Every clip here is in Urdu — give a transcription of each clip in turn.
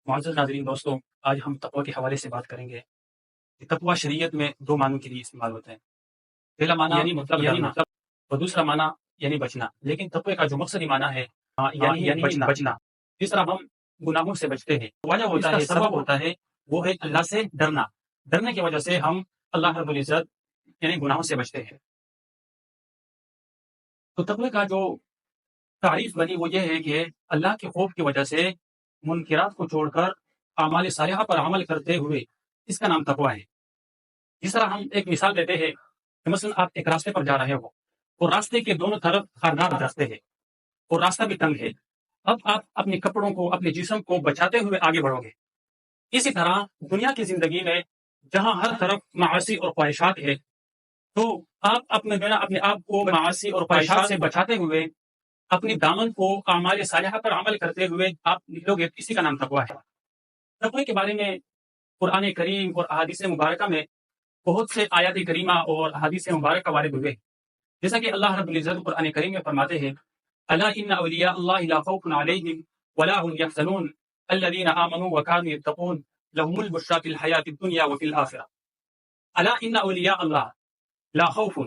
معزز ناظرین دوستوں، آج ہم تقوی کے حوالے سے بات کریں گے کہ تقوی شریعت میں دو معنوں کے لیے استعمال ہوتا ہے۔ پہلا معنی یعنی ڈرنا اور دوسرا معنی یعنی بچنا۔ لیکن تقوی کا جو مقصدی معنی ہے یعنی بچنا، جس طرح ہم گناہوں سے بچتے ہیں، وجہ ہوتا ہے، سبب ہوتا ہے، وہ ہے اللہ سے ڈرنا۔ ڈرنے کی وجہ سے ہم اللہ رب العزت یعنی گناہوں سے بچتے ہیں۔ تو تقوی کا جو تعریف بنی وہ یہ ہے کہ اللہ کے خوف کی وجہ سے منکرات کو چھوڑ کر اعمال صالحہ پر عمل کرتے ہوئے، اس کا نام تقوی ہے۔ جس طرح ہم ایک مثال دیتے ہیں کہ مثلا آپ ایک راستے پر جا رہے ہو اور راستے کے دونوں طرف خاردار راستے ہیں اور راستہ بھی تنگ ہے۔ اب آپ اپنے کپڑوں کو، اپنے جسم کو بچاتے ہوئے آگے بڑھو گے۔ اسی طرح دنیا کی زندگی میں جہاں ہر طرف معاصی اور خواہشات ہے، تو آپ اپنے آپ کو معاصی اور خواہشات سے بچاتے ہوئے اپنی دامن کو اعمال صالحہ پر عمل کرتے ہوئے آپ نکلو گے، اسی کا نام تقوی ہے۔ تقوی کے بارے میں قرآن کریم اور احادیث مبارکہ میں بہت سے آیات کریمہ اور احادیث مبارکہ وارد ہوئے، جیسا کہ اللہ رب العزت قرآن کریم میں فرماتے ہیں الا ان اولیاء اللہ لا خوف علیہم ولا هم يحزنون الذين آمنوا وكانوا يتقون لهم البشرى في الحیاة الدنیا وفي الآخرہ۔ الا ان اولیاء اللہ لا خوف،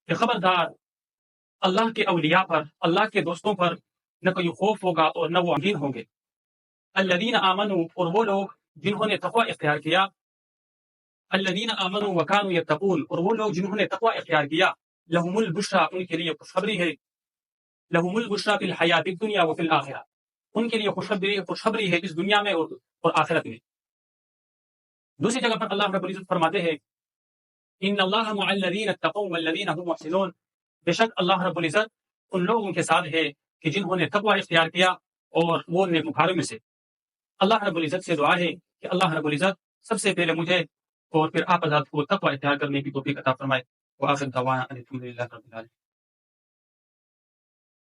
کہ خبردار اللہ کے اولیاء پر، اللہ کے دوستوں پر نہ کوئی خوف ہوگا اور نہ وہ غمگین ہوں گے۔ الذین آمنوا، اور وہ لوگ جنہوں نے تقوی اختیار کیا۔ الذین آمنوا وکانوا یتقون، اور وہ لوگ جنہوں نے تقوی اختیار کیا۔ لہم البشریٰ، ان کے لیے خوشخبری ہے۔ لہم البشریٰ فی الحیاۃ الدنیا وفی الآخرہ، ان کے لیے خوشخبری ہے اس دنیا میں اور آخرت میں۔ دوسری جگہ پر اللہ رب العزت فرماتے ہیں ان اللہ مع الذین اتقوا والذین هم محسنون، بے شک اللہ رب العزت ان لوگوں کے ساتھ ہے کہ جنہوں نے تقوی اختیار کیا اور وہ نیکوکاروں میں سے۔ اللہ رب العزت سے دعا ہے کہ اللہ رب العزت سب سے پہلے مجھے اور پھر آپ حضرات کو تقوی اختیار کرنے کی توفیق عطا فرمائے۔ وآخر دعوانا ان الحمد للہ رب العالمین۔